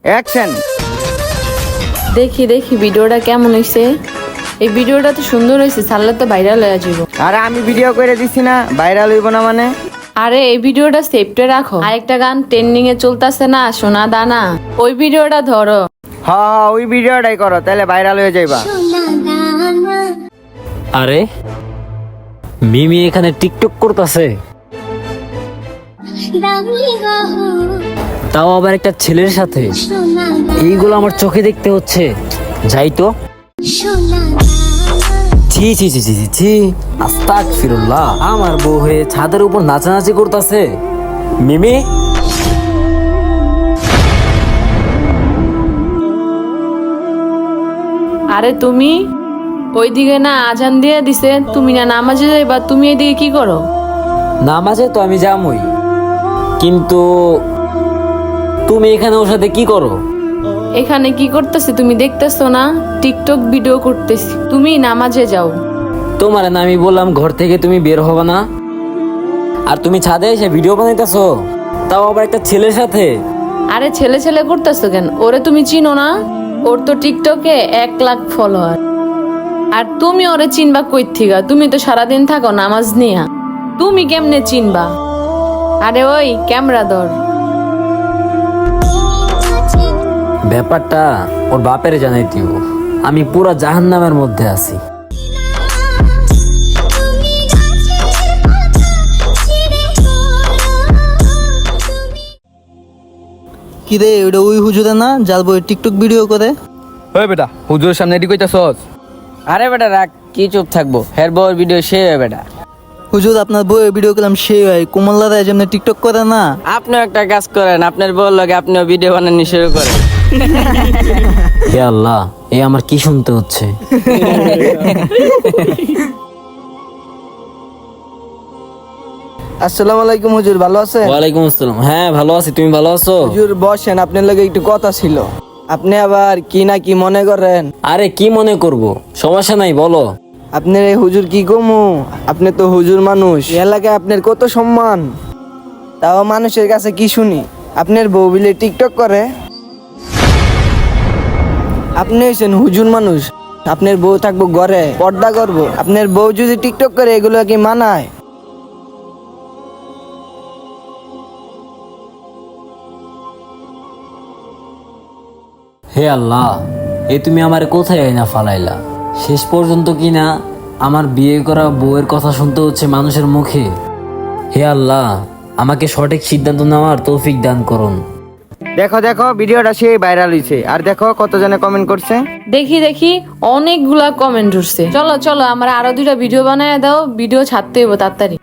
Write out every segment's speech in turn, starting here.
Action. দেখি দেখি ভিডিওটা কেমন হইছে। এই ভিডিওটা তো সুন্দর হয়েছে, ছাড়লে তো ভাইরাল হয়ে যাবো। আরে আমি ভিডিও করে দিছি না, ভাইরাল হইব না মানে? আরে এই ভিডিওটা সেভটা রাখো। আরেকটা গান ট্রেন্ডিং এ চলতেছে না, সোনা দানা, ওই ভিডিওটা ধরো। হ্যাঁ ওই ভিডিওটাই করো, তাহলে ভাইরাল হয়ে যাইবা। আরে মিমি এখানে টিকটক করতেছে, তাও আবার একটা ছেলের সাথে। এইগুলো আমার চোখে দেখতে হচ্ছে। যাই তো। ছি ছি ছি ছি ছি ছি, আস্তাগফিরুল্লাহ। আমার বউ হয়ে ছাদের উপর নাচানাচি করতেছে। মিমি, আরে তুমি ওইদিকে না আজান দিয়ে দিছে, তুমি না নামাজে যাইবা, তুমি এদিকে কি করো? নামাজে তো আমি যামই, কিন্তু তুমি এখানে ওর সাথে কি করো? এখানে কি করতেছে তুমি দেখতেছো না? টিকটক ভিডিও করতেছি, তুমি নামাজে যাও। তোমার না আমি বললাম ঘর থেকে তুমি বের হবে না, আর তুমি ছাদে এসে ভিডিও বানাইতেছো, তাও আবার একটা ছেলের সাথে। আরে ছেলে ছেলে করতেছো কেন? ওরে তুমি চিনো না? ওর তো টিকটকে 1 লাখ ফলোয়ার। আর তুমি ওরে চিনবা কই থিকা? তুমি তো সারাদিন থাকো নামাজ নিয়া, তুমি কেমনে চিনবা? আরে ওই ক্যামেরা ধর। ব্যাপারটা ওর বাপের জানাইতিও, আমি পুরা জাহান্নামের মধ্যে আছি। কি রে, ওটা ওই হুজুরে না যার বই টিকটক ভিডিও করে? ওই বেটা, হুজুরের সামনে এটি কইতাছস? আরে বেটা রাখ, কি চুপ থাকবো, হের বউর ভিডিও সে হয় বেটা। হুজুর আপনার বইয়ের ভিডিও করলাম, সে হয় কোমল্লা রায় যেমন টিকটক করে না। আপনিও একটা কাজ করেন, আপনার বউর লগে আপনিও ভিডিও বানানো শুরু করেন। হে আল্লাহ, এ আমার কি শুনতে হচ্ছে? আসসালামু আলাইকুম হুজুর, ভালো আছেন? ওয়ালাইকুম আসসালাম। হ্যাঁ ভালো আছি, তুমি ভালো আছো? হুজুর বসেন, আপনার লগে একটু কথা ছিল। আপনি আবার কি না কি মনে করেন? আরে কি মনে করব, সমস্যা নাই, বলো। আপনার এই হুজুর কি কমু, আপনি তো হুজুর মানুষ, এই এলাকায় আপনার কত সম্মান, তাও মানুষের কাছে কি শুনি আপনার বউ বিলে টিকটক করে। আপনি হয়েছেন হুজুর মানুষ, আপনার বউ থাকবো ঘরে পর্দা করবো, আপনার বউ যদি টিকটক করে এগুলো কি মানায়? হে আল্লাহ, এ তুমি আমার কোথায় আইনা ফালাইলা? শেষ পর্যন্ত কিনা আমার বিয়ে করা বউয়ের কথা শুনতে হচ্ছে মানুষের মুখে। হে আল্লাহ, আমাকে সঠিক সিদ্ধান্ত নেওয়ার তৌফিক দান করুন। দেখো দেখো ভিডিওটা সেই ভাইরাল হইছে, আর দেখো কতজনে কমেন্ট করছে। দেখি দেখি অনেকগুলা কমেন্ট উঠছে। চলো চলো, আমার আরো 2টা ভিডিও বানায় দাও, ভিডিও ছাড়তে হইব তাড়াতাড়ি।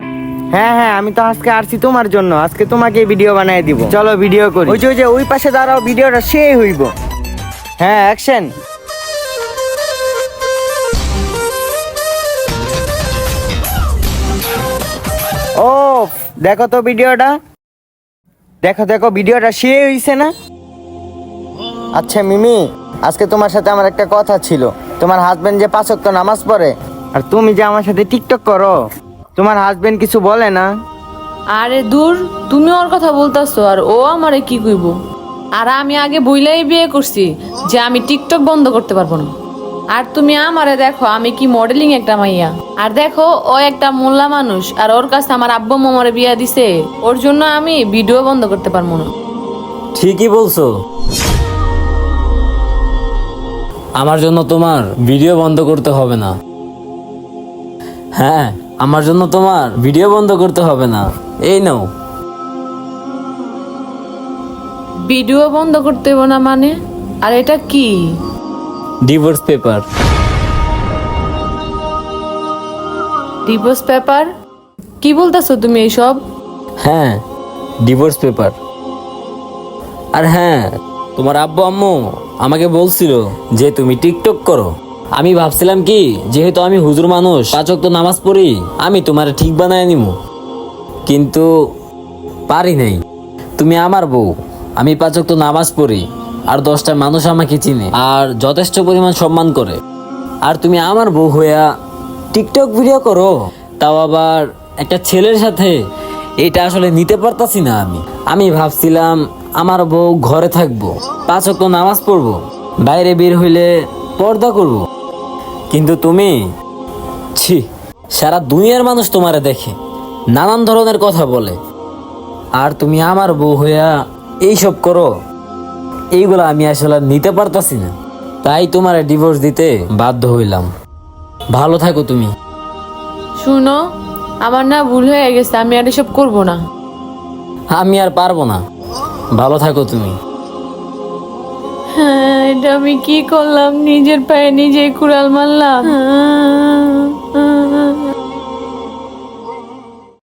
হ্যাঁ হ্যাঁ, আমি তো আজকে আসছি তোমার জন্য, আজকে তোমাকে ভিডিও বানাই দিব। চলো ভিডিও করি। ওই যে ওই পাশে দাঁড়াও, ভিডিওটা সেই হইব। হ্যাঁ অ্যাকশন। ও দেখো তো ভিডিওটা, দেখো দেখো ভিডিওটা সে হইছে না? আচ্ছা মিমি, আজকে তোমার সাথে আমার একটা কথা ছিল। তোমার হাজবেন্ড যে 5 ওয়াক্ত নামাজ পড়ে, আর তুমি যে আমার সাথে টিকটক করো, তোমার হাজবেন্ড কিছু বলে না? আরে দূর, তুমি ওর কথা বলতাছো আর ও আমারে কি কইব? আর আমি আগে বইলাই বিয়ে করছি যে আমি টিকটক বন্ধ করতে পারবো না। আর তুমি আমারে দেখো, আমি কি মডেলিং একটা মাইয়া। আর দেখো ও একটা মোল্লা মানুষ, আর ওর কাছে আমার আব্বু মামারে বিয়া দিছে, ওর জন্য আমি ভিডিও বন্ধ করতে পারবো না। ঠিকই বলছো, আমার জন্য তোমার ভিডিও বন্ধ করতে হবে না। হ্যাঁ, আমার জন্য তোমার ভিডিও বন্ধ করতে হবে না। এই নাও। ভিডিও বন্ধ করতে হইব না মানে? আর এটা কি? Divorce paper. Divorce paper? কি বলতাছো তুমি এইসব? হ্যাঁ, ডিভোর্স পেপার। আর হ্যাঁ, তোমার আব্বু আম্মু আমাকে বলছিল যে তুমি টিকটক করো। আমি ভাবছিলাম কি, যেহেতু আমি হুজুর মানুষ, 5 ওয়াক্ত নামাজ পড়ি, আমি তোমার ঠিক বানায় নিব, কিন্তু পারি নাই। তুমি আমার বউ, আমি 5 ওয়াক্ত নামাজ পড়ি, আর 10টা মানুষ আমাকে চিনে আর যথেষ্ট পরিমাণ সম্মান করে। আর তুমি আমার বউ হইয়া টিকটক ভিডিও করো, তাও আবার একটা ছেলের সাথে। এটা আসলে নিতে পারতাছি না। আমি ভাবছিলাম আমার বউ ঘরে থাকবো, 5 ওয়াক্ত নামাজ পড়বো, বাইরে বের হইলে পর্দা করব। কিন্তু তুমি, ছি, সারা দুনিয়ার মানুষ তোমারে দেখে, নানান ধরনের কথা বলে, আর তুমি আমার বউ হইয়া এইসব করো। এইগুলো আমি আসলে আর নিতে পারতাছি না, তাই তোমারে ডিভোর্স দিতে বাধ্য হইলাম। ভালো থাকো তুমি। শুনো, আমার না ভুল হয়ে গেছে, আমি আর এসব করবো না। আমি আর পারবো না, ভালো থাকো তুমি। হ্যাঁ, এটা আমি কি করলাম? নিজের পায়ে নিজেই কুড়াল মারলাম।